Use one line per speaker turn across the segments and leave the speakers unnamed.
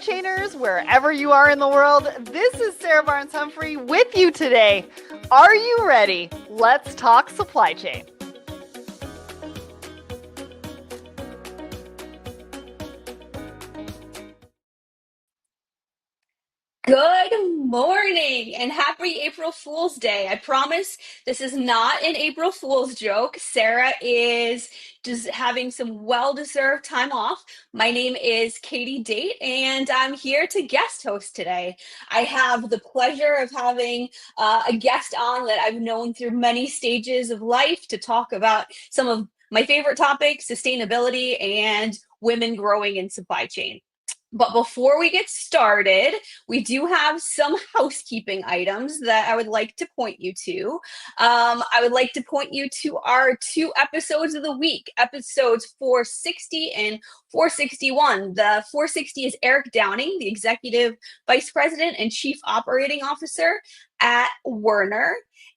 chainers, wherever you are in the world. This is Sarah Barnes-Humphrey with you today. Are you ready? Let's talk supply chain.
Good morning and happy April Fool's Day. I promise this is not an April Fool's joke. Sarah is just having some well-deserved time off. My name is Katie Date and I'm here to guest host today. I have the pleasure of having a guest on that I've known through many stages of life to talk about some of my favorite topics, sustainability and women growing in supply chain. But before we get started, we do have some housekeeping items that I would like to point you to. I would like to point you to our 2 episodes of the week, episodes 460 and 461. The 460 is Eric Downing, the Executive Vice President and Chief Operating Officer at Werner.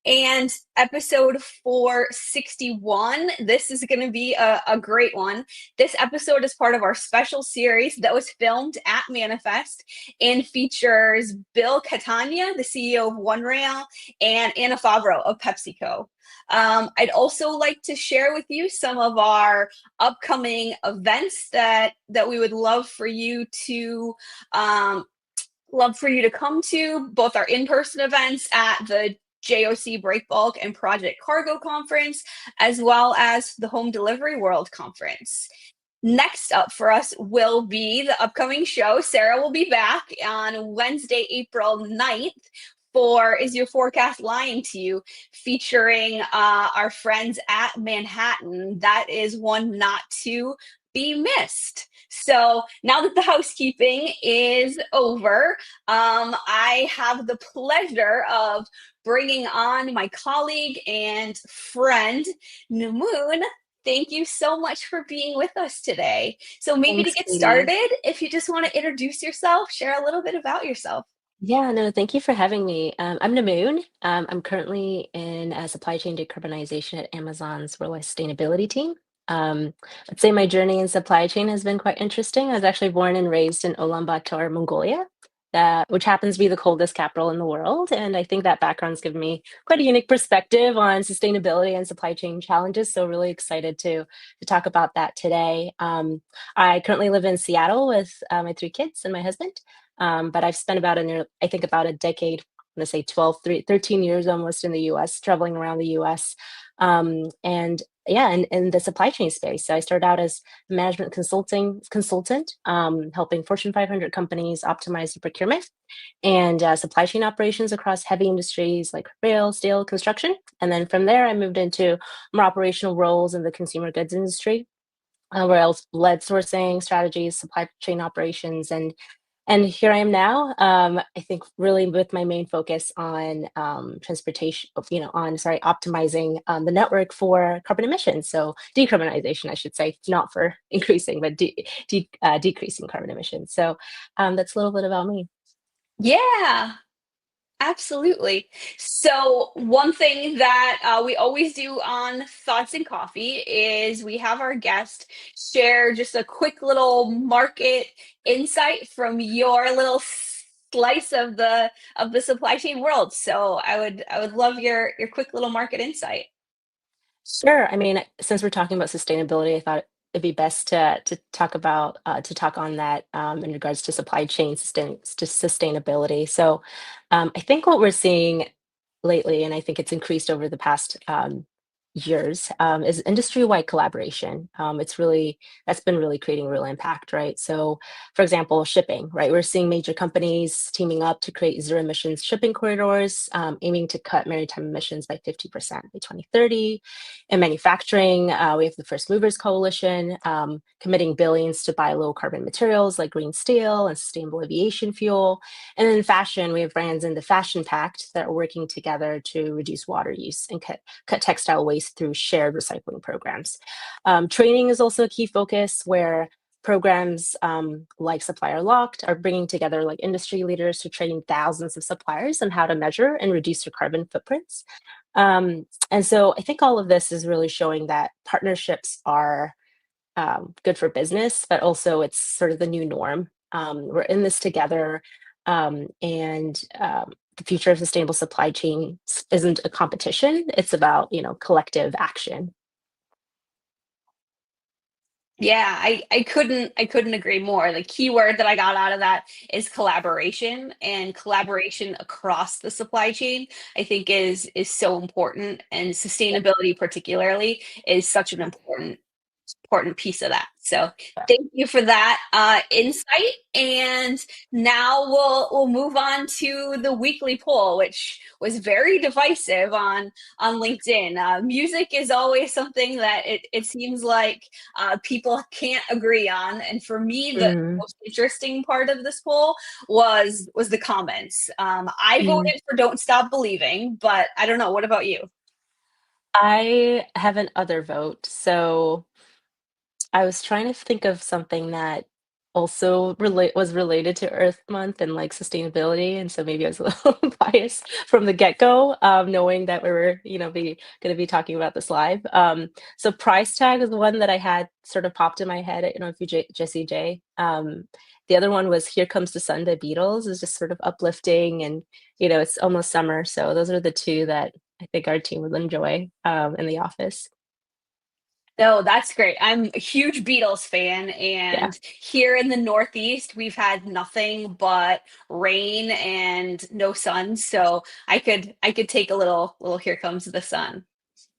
And episode 461, this is going to be a great one. This episode is part of our special series that was filmed at Manifest and features Bill Catania, the CEO of OneRail, and Anna Favreau of PepsiCo. I'd also like to share with you some of our upcoming events that we would love for you to come to, both our in-person events at the JOC Breakbulk and Project Cargo Conference, as well as the Home Delivery World Conference. Next up for us will be the upcoming show. Sarah will be back on Wednesday, April 9th for Is Your Forecast Lying to You, featuring our friends at Manhattan. That is one not to be missed. So now that the housekeeping is over, I have the pleasure of bringing on my colleague and friend, Namuun. Thank you so much for being with us today. So maybe to
Thanks,
get
Katie.
started, if you just want to introduce yourself, share a little bit about yourself.
Yeah, no, thank you for having me. I'm Namoon. I'm currently in Supply Chain Decarbonization at Amazon's Worldwide Sustainability team. I'd say my journey in supply chain has been quite interesting. I was actually born and raised in Ulaanbaatar, Mongolia, which happens to be the coldest capital in the world. And I think that background's given me quite a unique perspective on sustainability and supply chain challenges. So really excited to talk about that today. I currently live in Seattle with my 3 kids and my husband. But I've spent about a decade, I'm going to say 13 years almost in the US, traveling around the US. And yeah, in the supply chain space. So I started out as a management consultant, helping Fortune 500 companies optimize the procurement and supply chain operations across heavy industries like rail, steel, construction. And then from there, I moved into more operational roles in the consumer goods industry, where I led sourcing strategies, supply chain operations, and here I am now. I think really with my main focus on transportation, optimizing the network for carbon emissions. So decarbonization, I should say, not for increasing, but decreasing carbon emissions. So that's a little bit about me.
Yeah, absolutely. So, one thing that we always do on Thoughts and Coffee is we have our guest share just a quick little market insight from your little slice of the supply chain world. So, I would love your quick little market insight.
Sure. I mean, since we're talking about sustainability, I thought it'd be best to talk on that in regards to supply chain sustainability. So, I think what we're seeing lately, and I think it's increased over the past years, is industry-wide collaboration. That's been really creating real impact, right? So, for example, shipping, right? We're seeing major companies teaming up to create zero emissions shipping corridors, aiming to cut maritime emissions by 50% by 2030. In manufacturing, we have the First Movers Coalition, committing billions to buy low carbon materials like green steel and sustainable aviation fuel. And in fashion, we have brands in the Fashion Pact that are working together to reduce water use and cut textile waste through shared recycling programs. Training is also a key focus, where programs like Supplier Locked are bringing together like industry leaders to train thousands of suppliers on how to measure and reduce their carbon footprints. And so I think all of this is really showing that partnerships are good for business, but also it's sort of the new norm We're in this together, and the future of sustainable supply chain isn't a competition. It's about, collective action.
Yeah, I couldn't agree more. The key word that I got out of that is collaboration, and collaboration across the supply chain, I think is so important, and sustainability particularly is such an important piece of that. So thank you for that insight. And now we'll move on to the weekly poll, which was very divisive on LinkedIn. Music is always something that it seems like people can't agree on. And for me, the
Mm,
most interesting part of this poll was the comments. I
mm.
voted for "Don't Stop Believing," but I don't know. What about you?
I have an other vote. So I was trying to think of something that also was related to Earth Month and like sustainability, and so maybe I was a little biased from the get-go, knowing that we were, going to be talking about this live. So price tag is the one that I had sort of popped in my head. I don't know if you Jesse J. The other one was "Here Comes the Sun" by Beatles. Is just sort of uplifting, and it's almost summer, so those are the two that I think our team would enjoy in the office.
No, that's great. I'm a huge Beatles fan,
Yeah.
and here in the Northeast, we've had nothing but rain and no sun. So I could take a little "Here Comes the Sun."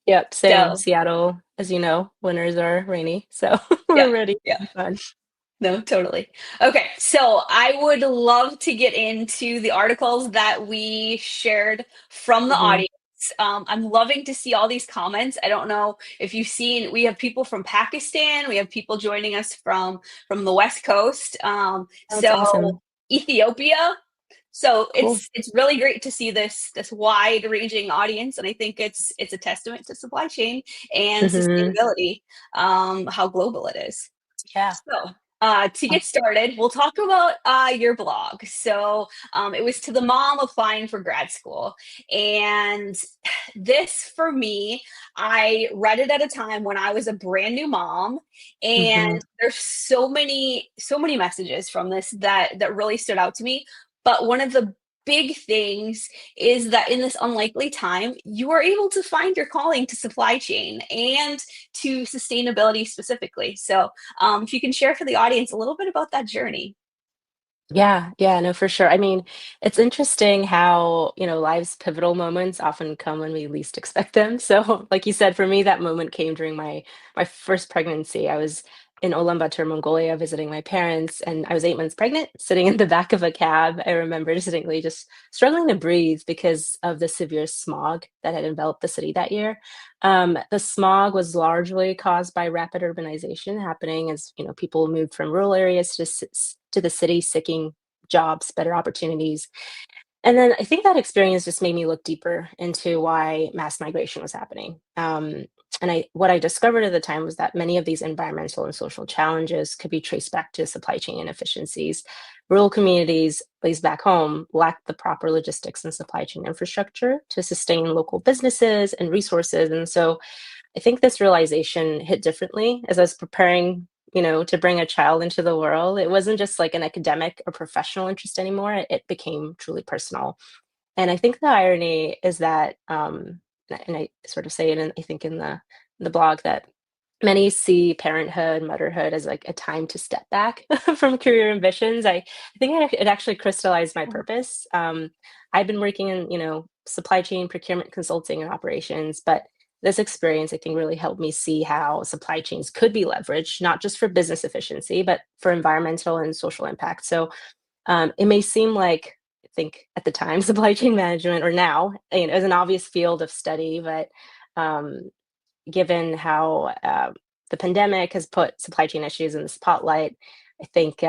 Yep, same.
So
Seattle, as you know, winters are rainy, so
yeah,
we're ready
yeah.
for fun.
No, totally. Okay, so I would love to get into the articles that we shared from the
Mhm.
audience. I'm loving to see all these comments. I don't know if you've seen, we have people from Pakistan, we have people joining us from the West Coast,
That's
so
awesome.
Ethiopia. So
Cool.
it's really great to see this wide ranging audience, and I think it's a testament to supply chain and
Mhm.
sustainability, how global it is.
Yeah.
So, to
Uh,
get started, we'll talk about your blog. So, it was to the mom applying for grad school. And this, for me, I read it at a time when I was a brand new mom.
mhm.
And there's so many messages from this that really stood out to me. But one of the big things is that in this unlikely time, you are able to find your calling to supply chain and to sustainability specifically. So, if you can share for the audience a little bit about that journey.
Yeah, yeah, no, for sure. I mean, it's interesting how, life's pivotal moments often come when we least expect them. So, like you said, for me, that moment came during my first pregnancy. I was in Ulaanbaatar, Mongolia, visiting my parents, and I was 8 months pregnant, sitting in the back of a cab. I remember distinctly just struggling to breathe because of the severe smog that had enveloped the city that year. The smog was largely caused by rapid urbanization happening as people moved from rural areas to the city seeking jobs, better opportunities. And then I think that experience just made me look deeper into why mass migration was happening. And what I discovered at the time was that many of these environmental and social challenges could be traced back to supply chain inefficiencies. Rural communities, at least back home, lacked the proper logistics and supply chain infrastructure to sustain local businesses and resources. And so I think this realization hit differently as I was preparing, to bring a child into the world. It wasn't just like an academic or professional interest anymore. It became truly personal. And I think the irony is that, and I sort of say it I think in the blog that many see parenthood, motherhood as like a time to step back from career ambitions. I think it actually crystallized my purpose. I've been working in, supply chain procurement consulting and operations, but this experience, I think, really helped me see how supply chains could be leveraged, not just for business efficiency, but for environmental and social impact. So it may seem like, I think at the time, supply chain management, or now, is an obvious field of study, but um, given how the pandemic has put supply chain issues in the spotlight, I think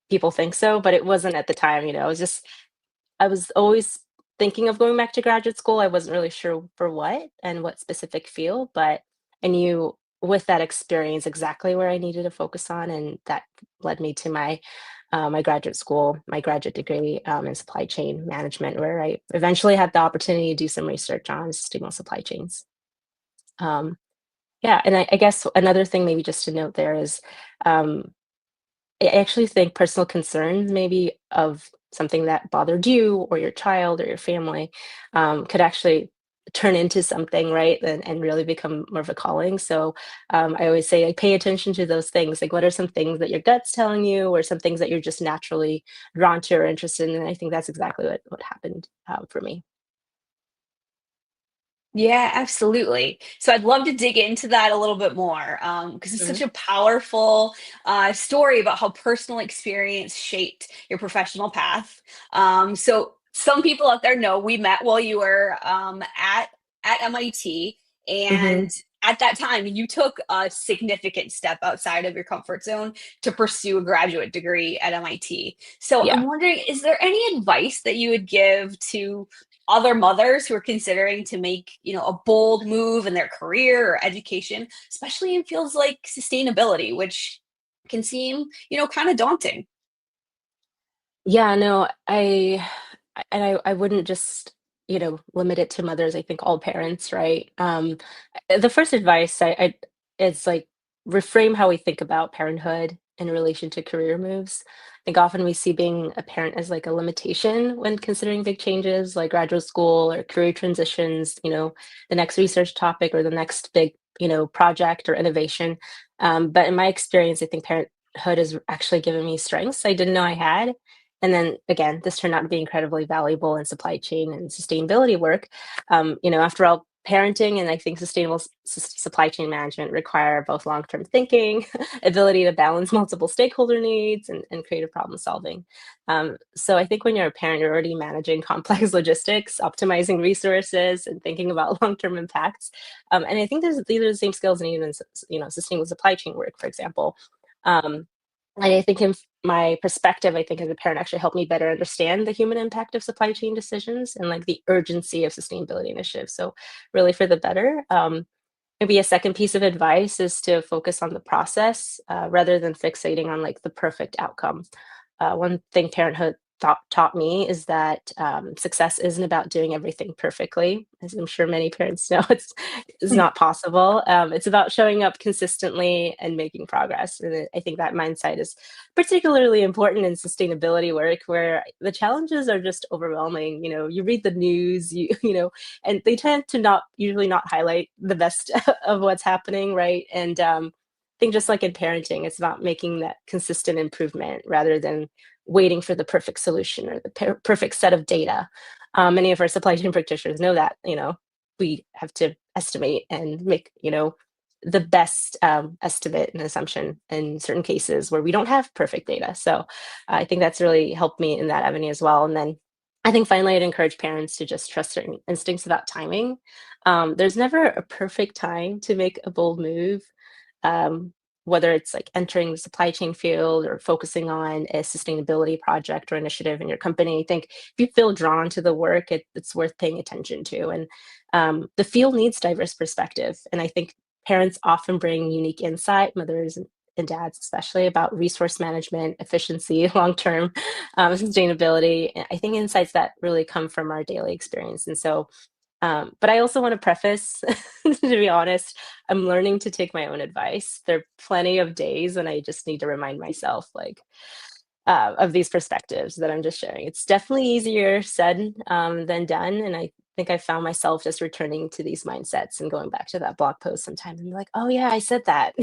people think so, but it wasn't at the time. I was always thinking of going back to graduate school. I wasn't really sure for what and what specific field, but I knew with that experience exactly where I needed to focus on, and that led me to my graduate school, my graduate degree in supply chain management, where I eventually had the opportunity to do some research on sustainable supply chains. Um, yeah, and I guess another thing maybe just to note there is um, I actually think personal concerns, maybe of something that bothered you or your child or your family, could actually turn into something, right? And really become more of a calling. So I always say, like, pay attention to those things. Like, what are some things that your gut's telling you, or some things that you're just naturally drawn to or interested in? And I think that's exactly what happened for me.
Yeah, absolutely. So I'd love to dig into that a little bit more because it's such
Mhm.
a powerful story about how personal experience shaped your professional path. So some people out there know we met while you were at MIT,
Mhm.
and at that time you took a significant step outside of your comfort zone to pursue a graduate degree at MIT. So I'm
Yeah.
wondering, is there any advice that you would give to other mothers who are considering to make, a bold move in their career or education, especially in fields like sustainability, which can seem, kind of daunting?
Yeah, no, I wouldn't just, limit it to mothers. I think all parents, right? The first advice I is like, reframe how we think about parenthood in relation to career moves. I think often we see being a parent as like a limitation when considering big changes like graduate school or career transitions, the next research topic or the next big, project or innovation. But in my experience, I think parenthood has actually given me strengths I didn't know I had. And then again, this turned out to be incredibly valuable in supply chain and sustainability work. After all, parenting and I think sustainable supply chain management require both long-term thinking, ability to balance multiple stakeholder needs, and creative problem solving. So I think when you're a parent, you're already managing complex logistics, optimizing resources, and thinking about long-term impacts. And I think these are the same skills needed in sustainable supply chain work, for example. Um, and I think in my perspective, I think as a parent actually helped me better understand the human impact of supply chain decisions and like the urgency of sustainability initiatives. So really for the better. Maybe a second piece of advice is to focus on the process rather than fixating on like the perfect outcome. One thing parenthood taught me is that success isn't about doing everything perfectly, as I'm sure many parents know. It's not possible. It's about showing up consistently and making progress. And I think that mindset is particularly important in sustainability work, where the challenges are just overwhelming. You read the news, and they tend to not usually not highlight the best of what's happening, right? And I think just like in parenting, it's about making that consistent improvement rather than waiting for the perfect solution or the perfect set of data. Many of our supply chain practitioners know that, we have to estimate and make, the best estimate and assumption in certain cases where we don't have perfect data. So I think that's really helped me in that avenue as well. And then I think finally, I'd encourage parents to just trust their instincts about timing. There's never a perfect time to make a bold move, um, whether it's like entering the supply chain field or focusing on a sustainability project or initiative in your company. I think if you feel drawn to the work, it's worth paying attention to. And the field needs diverse perspective. And I think parents often bring unique insight, mothers and dads especially, about resource management, efficiency, long-term sustainability. I think insights that really come from our daily experience. And so, but I also want to preface, to be honest, I'm learning to take my own advice. There are plenty of days when I just need to remind myself, like, of these perspectives that I'm just sharing. It's definitely easier said than done. And I think I found myself just returning to these mindsets and going back to that blog post sometimes and be like, oh, yeah, I said that.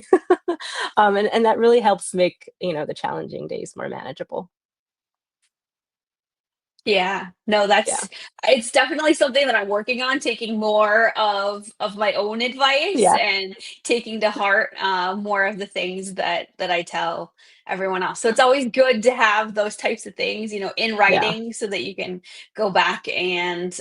And that really helps make, the challenging days more manageable.
Yeah, no,
Yeah.
it's definitely something that I'm working on, taking more of my own advice
Yeah.
and taking to heart more of the things that I tell everyone else. So it's always good to have those types of things, in
Yeah.
writing so that you can go back and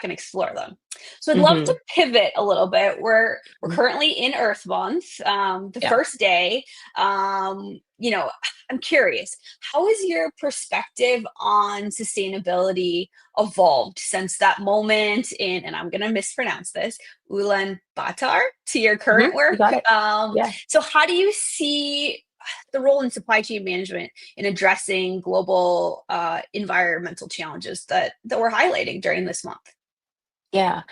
explore them. So I'd love to
Hmm.
pivot a little bit. We're currently in Earth Month, the
Yeah.
first day. I'm curious, how has your perspective on sustainability evolved since that moment in, and I'm going to mispronounce this, Ulaanbaatar, to your current
You
work?
got it. Yeah.
So, how do you see the role in supply chain management in addressing global environmental challenges that we're highlighting during this month?
Yeah.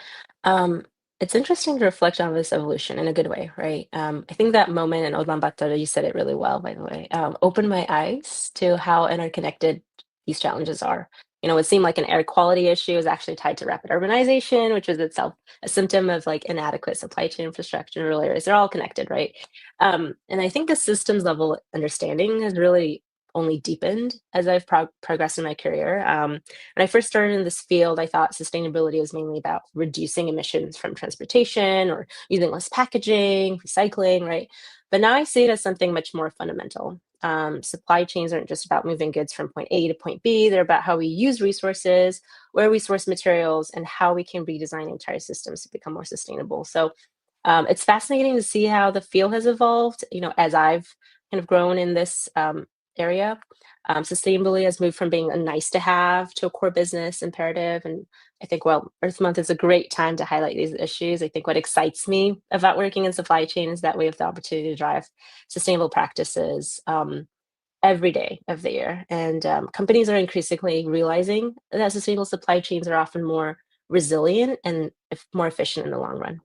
Um, It's interesting to reflect on this evolution in a good way, right? I think that moment in Ulaanbaatar, you said it really well, by the way, opened my eyes to how interconnected these challenges are. What seemed like an air quality issue is actually tied to rapid urbanization, which is itself a symptom of like inadequate supply chain infrastructure in rural areas. They're all connected, right? And I think the systems level understanding has really only deepened as I've progressed in my career. When I first started in this field, I thought sustainability was mainly about reducing emissions from transportation or using less packaging, recycling, right? But now I see it as something much more fundamental. Supply chains aren't just about moving goods from point A to point B, they're about how we use resources, where we source materials, and how we can redesign entire systems to become more sustainable. So it's fascinating to see how the field has evolved, as I've kind of grown in this area. Sustainability has moved from being a nice to have to a core business imperative. And I think, well, Earth Month is a great time to highlight these issues. I think what excites me about working in supply chain is that we have the opportunity to drive sustainable practices every day of the year. And companies are increasingly realizing that sustainable supply chains are often more resilient and more efficient in the long run.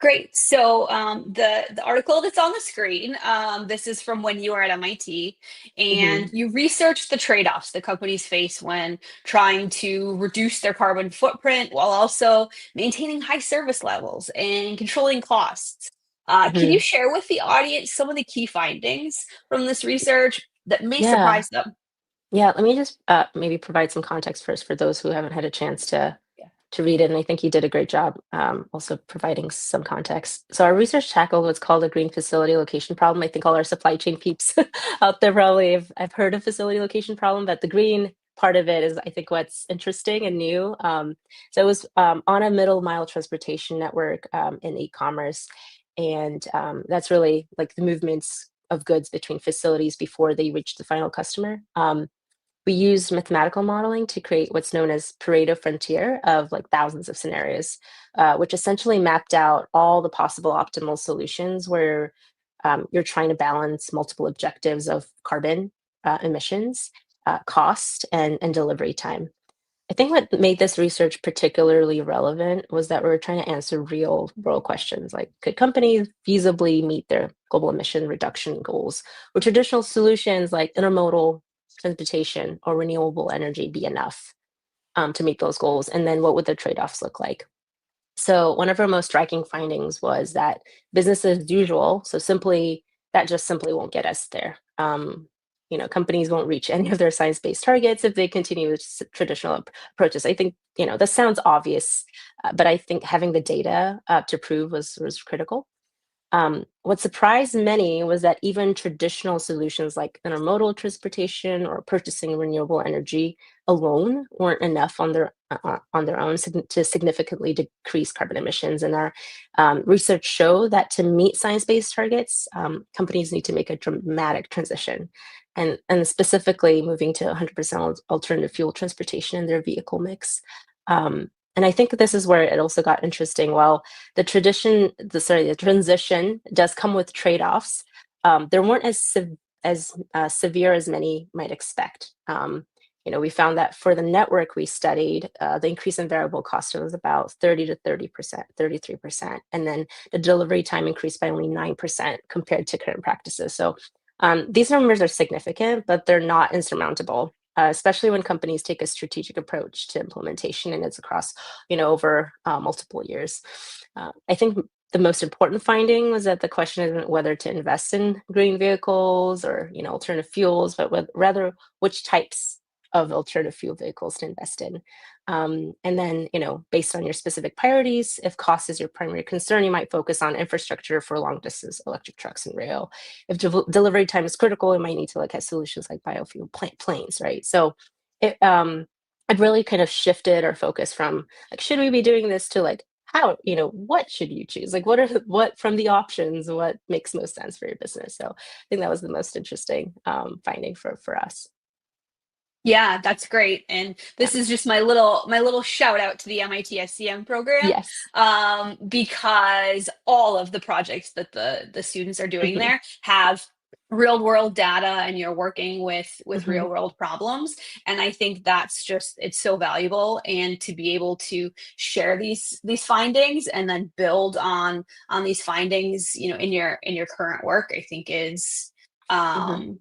Great. So the article that's on the screen, this is from when you were at MIT, and
Mhm.
you researched the trade-offs that companies face when trying to reduce their carbon footprint while also maintaining high service levels and controlling costs. Can you
Mhm.
share with the audience some of the key findings from this research that may
Yeah.
surprise them?
Yeah, let me just maybe provide some context first for those who haven't had a chance to read it. And I think you did a great job also providing some context. So our research tackled what's called a green facility location problem. I think all our supply chain peeps out there probably have heard of facility location problem, but the green part of it is I think what's interesting and new. So it was on a middle mile transportation network in e-commerce. And that's really like the movements of goods between facilities before they reach the final customer. We used mathematical modeling to create what's known as Pareto frontier of like thousands of scenarios, which essentially mapped out all the possible optimal solutions where you're trying to balance multiple objectives of carbon emissions, cost, and delivery time. I think what made this research particularly relevant was that we were trying to answer real world questions like could companies feasibly meet their global emission reduction goals? Would traditional solutions like intermodal transportation or renewable energy be enough to meet those goals? And then what would the trade offs look like? So one of our most striking findings was that business as usual, so simply that just simply won't get us there. Companies won't reach any of their science-based targets if they continue with traditional approaches. I think this sounds obvious, but I think having the data to prove was critical. What surprised many was that even traditional solutions like intermodal transportation or purchasing renewable energy alone weren't enough on their own to significantly decrease carbon emissions. And our research showed that to meet science-based targets, companies need to make a dramatic transition, and specifically moving to 100% alternative fuel transportation in their vehicle mix. And I think this is where it also got interesting. Well, the transition does come with trade-offs. There weren't as severe as many might expect. We found that for the network we studied, the increase in variable cost was about 30 to 30%, 33%. And then the delivery time increased by only 9% compared to current practices. So these numbers are significant, but they're not insurmountable. Especially when companies take a strategic approach to implementation and it's across, over multiple years. I think the most important finding was that the question isn't whether to invest in green vehicles or, alternative fuels, but rather which types of alternative fuel vehicles to invest in. And then, based on your specific priorities, if cost is your primary concern, you might focus on infrastructure for long distance electric trucks and rail. If delivery time is critical, you might need to look at solutions like biofuel planes, right? So it really kind of shifted our focus from like, should we be doing this to like, how, what should you choose? Like, what from the options, what makes most sense for your business? So I think that was the most interesting finding for us.
Yeah, that's great. And
Yeah.
this is just my little shout out to the MIT SCM program,
Yes.
because all of the projects that the students are doing
Mhm.
there have real world data and you're working with
Hmm.
real world problems, and I think that's just, it's so valuable. And to be able to share these findings and then build on these findings, you know, in your current work, I think
Hmm.
um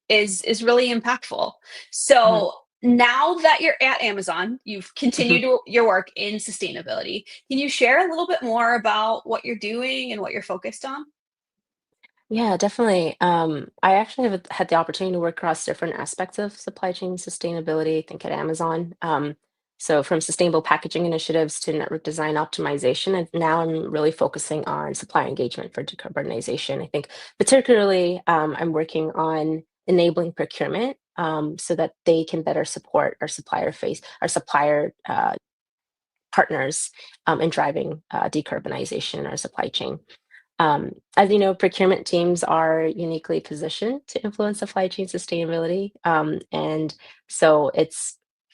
is really impactful.
Hmm.
So now that you're at Amazon, you've
Hmm.
continued your work in sustainability. Can you share a little bit more about what you're doing and what you're focused on?
Yeah, definitely. I actually have had the opportunity to work across different aspects of supply chain sustainability, I think at Amazon. So from sustainable packaging initiatives to network design optimization, and now I'm really focusing on supplier engagement for decarbonization. I think particularly I'm working on enabling procurement so that they can better support our supplier partners in driving decarbonization in our supply chain. As you know, procurement teams are uniquely positioned to influence supply chain sustainability. And so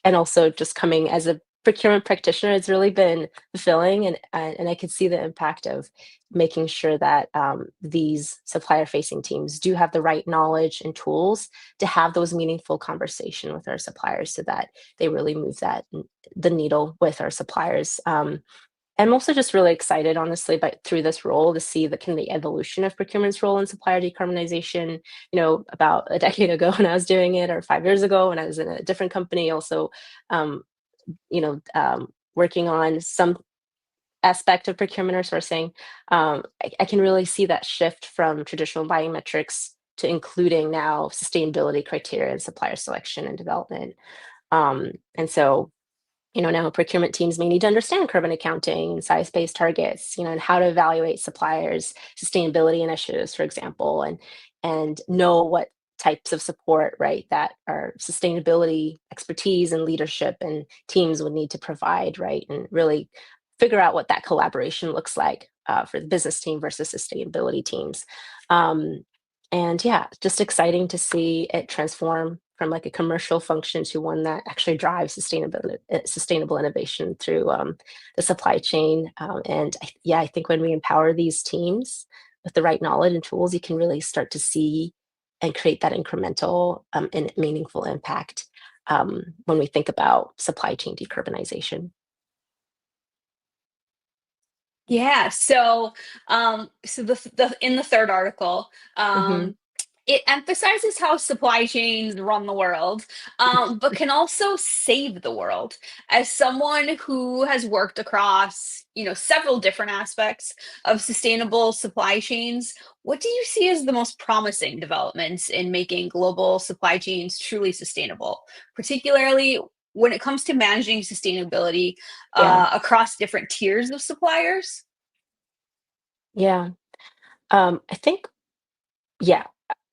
and also just coming as a procurement practitioner, it's really been fulfilling. And I could see the impact of making sure that these supplier facing teams do have the right knowledge and tools to have those meaningful conversation with our suppliers so that they really move the needle with our suppliers. I'm also just really excited, honestly, but through this role to see the evolution of procurement's role in supplier decarbonization. You know, about a decade ago when I was doing it, or 5 years ago when I was in a different company, also, um, working on some aspect of procurement or sourcing. I can really see that shift from traditional buying metrics to including now sustainability criteria in supplier selection and development. And so now procurement teams may need to understand carbon accounting and size-based targets, and how to evaluate suppliers' sustainability initiatives, for example, and know what types of support, right, that our sustainability expertise and leadership and teams would need to provide, right, and really figure out what that collaboration looks like for the business team versus sustainability teams. Um, and yeah, just exciting to see it transform from like a commercial function to one that actually drives sustainable innovation through the supply chain. Yeah, I think when we empower these teams with the right knowledge and tools, you can really start to see and create that incremental and meaningful impact when we think about supply chain decarbonization.
Yeah. So the in the third article,
Hmm.
it emphasizes how supply chains run the world, but can also save the world. As someone who has worked across, you know, several different aspects of sustainable supply chains, what do you see as the most promising developments in making global supply chains truly sustainable, particularly when it comes to managing sustainability
Yeah,
across different tiers of suppliers?
yeah. I think Yeah,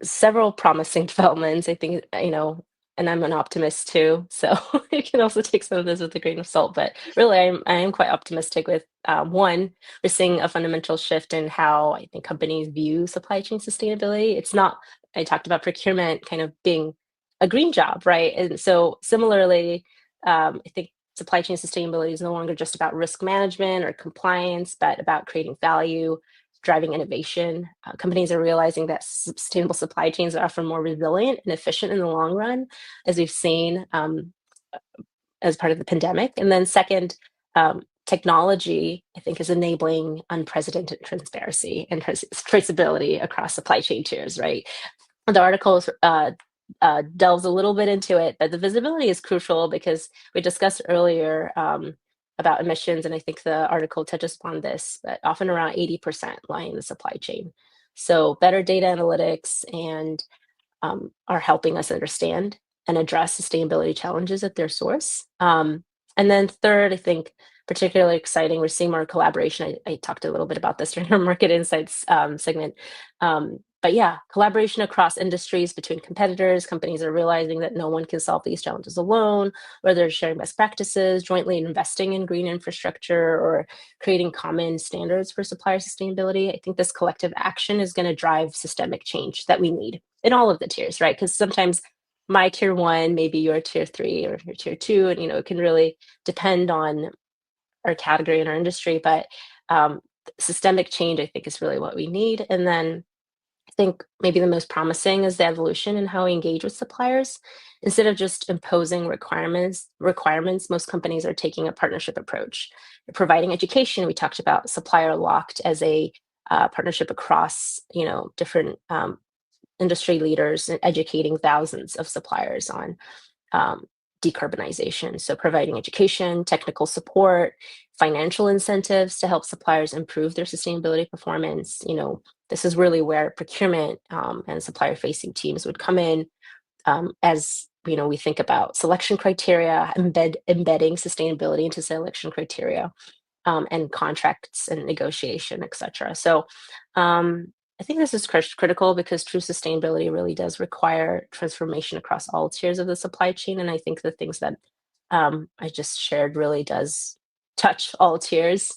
several promising developments. I think, and I'm an optimist too, so you can also take some of this with a grain of salt. But really, I am quite optimistic with one. We're seeing a fundamental shift in how I think companies view supply chain sustainability. It's not. I talked about procurement kind of being a green job, right? And so similarly, I think supply chain sustainability is no longer just about risk management or compliance, but about creating value, driving innovation. Companies are realizing that sustainable supply chains are often more resilient and efficient in the long run, as we've seen as part of the pandemic. And then second, technology, I think, is enabling unprecedented transparency and traceability across supply chain tiers, right? The article delves a little bit into it, but the visibility is crucial because we discussed earlier about emissions, and I think the article touches upon this, but often around 80% lie in the supply chain. So better data analytics are helping us understand and address sustainability challenges at their source. And then third, I think particularly exciting, we're seeing more collaboration. I talked a little bit about this during our market insights segment. But yeah, collaboration across industries between competitors. Companies are realizing that no one can solve these challenges alone, whether they're sharing best practices, jointly investing in green infrastructure, or creating common standards for supplier sustainability. I think this collective action is going to drive systemic change that we need in all of the tiers, right? Because sometimes my tier one, maybe your tier three or your tier two, and it can really depend on our category and our industry. But systemic change, I think, is really what we need. And then think maybe the most promising is the evolution in how we engage with suppliers. Instead of just imposing requirements, most companies are taking a partnership approach. They're providing education. We talked about supplier locked as a partnership across, different industry leaders and educating thousands of suppliers on um, decarbonization. So providing education, technical support, financial incentives to help suppliers improve their sustainability performance. This is really where procurement and supplier facing teams would come in, as we think about selection criteria, embedding sustainability into selection criteria, and contracts and negotiation, et cetera. So I think this is critical because true sustainability really does require transformation across all tiers of the supply chain. And I think the things that I just shared really does touch all tiers.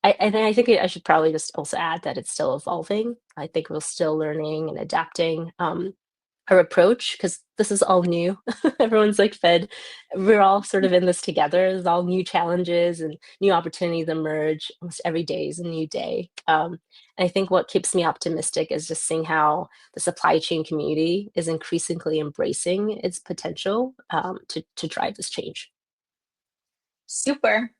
I think I should probably just also add that it's still evolving. I think we're still learning and adapting our approach, because this is all new. Everyone's like fed. We're all sort of in this together. There's all new challenges and new opportunities emerge. Almost every day is a new day. And I think what keeps me optimistic is just seeing how the supply chain community is increasingly embracing its potential to drive this change.
Super.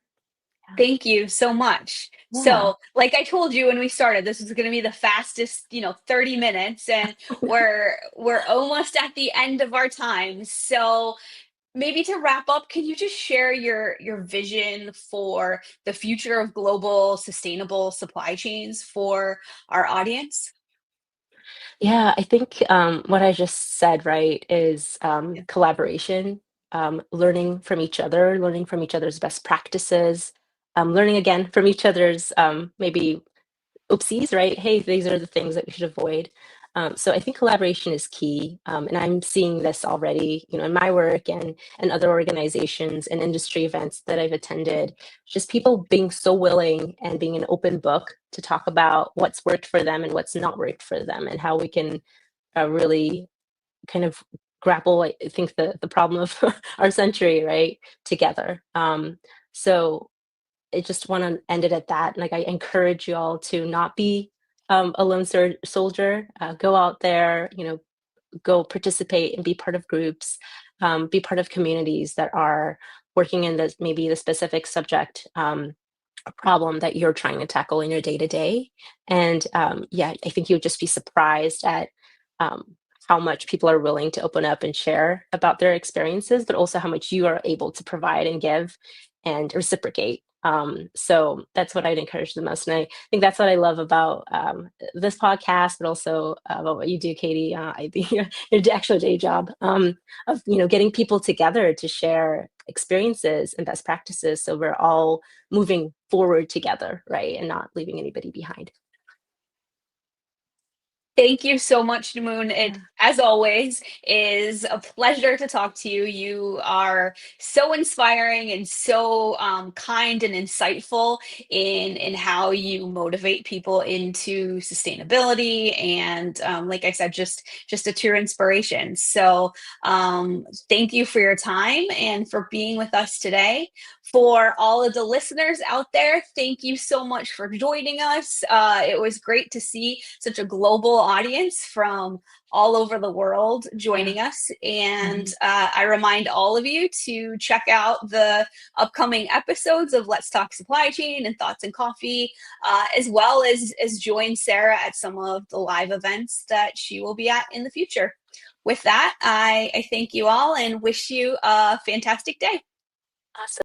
Thank you so much.
Yeah.
So, like I told you when we started, this is going to be the fastest, 30 minutes, and we're almost at the end of our time. So, maybe to wrap up, can you just share your vision for the future of global sustainable supply chains for our audience?
Yeah, I think what I just said, right, is collaboration, learning from each other, learning from each other's best practices, learning again from each other's maybe oopsies, right? Hey, these are the things that we should avoid. So I think collaboration is key, and I'm seeing this already, in my work and other organizations and industry events that I've attended. Just people being so willing and being an open book to talk about what's worked for them and what's not worked for them, and how we can really kind of grapple, I think, the problem of our century, right, together. So I just want to end it at that. Like, I encourage you all to not be a lone soldier. Go out there, go participate and be part of groups, be part of communities that are working in this, maybe the specific subject, a problem that you're trying to tackle in your day to day. And yeah, I think you would just be surprised at how much people are willing to open up and share about their experiences, but also how much you are able to provide and give and reciprocate. So that's what I'd encourage the most. And I think that's what I love about this podcast, but also about what you do, Katie. I think your actual day job of getting people together to share experiences and best practices, so we're all moving forward together, right, and not leaving anybody behind.
Thank you so much, Namoon. It,
Yeah.
as always, is a pleasure to talk to you. You are so inspiring and so kind and insightful in how you motivate people into sustainability. And like I said, just a true inspiration. So thank you for your time and for being with us today. For all of the listeners out there, thank you so much for joining us. It was great to see such a global audience from all over the world joining us. And I remind all of you to check out the upcoming episodes of Let's Talk Supply Chain and Thoughts and Coffee, as well as join Sarah at some of the live events that she will be at in the future. With that, I thank you all and wish you a fantastic day.
Awesome.